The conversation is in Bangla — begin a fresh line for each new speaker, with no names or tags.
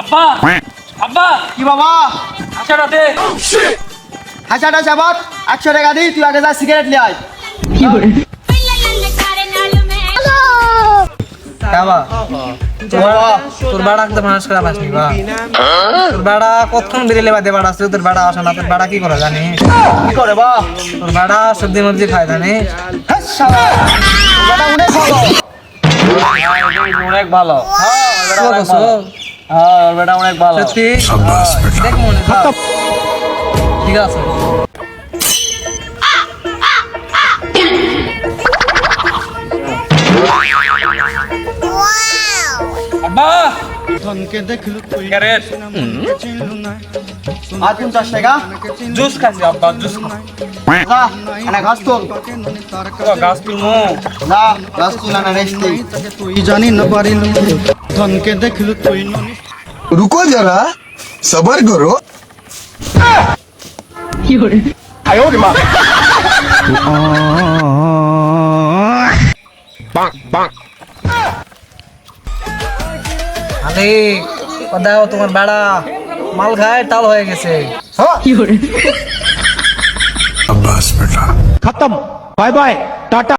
আব্বা আব্বা
কি বাবা
আচ্ছা দে
হাসাটা যাবাত 100 টাকা দিই তুই আগে যা সিগারেট নিয়ে আয়
বাবা তোর বাড়া তো মানুষ করা পাসনি বা তোর বাড়া কতক্ষণ বেরিয়ে বাদে বাড়া আছে তোর বাড়া আসে না তোর বাড়া কি করে জানি
কি করে বা
তোর বাড়া সবজি মর্জি খায় জানি
বাবা অনেক ভালো
অনেক ভালো
হ্যাঁ বেটা অনেক ভালো
সত্যি দেখ মনে ঠিক আছে
আব্বা ক্যারেট
আর 50 টাকা
জুস খাচ্ছি আব্বা জুস
যা এনে ঘাস তোল
গাছ তুলমু
যা ঘাস তুল না রেস্টি
তুই জানি না পারিল ধনকে দেখলু তুই
रुको जरा सबर करो
আরে দাও তোমার বাড়া মাল খায় টাল হয়ে গেছে
अब्बास बेटा
खत्म बाय बाय टाटा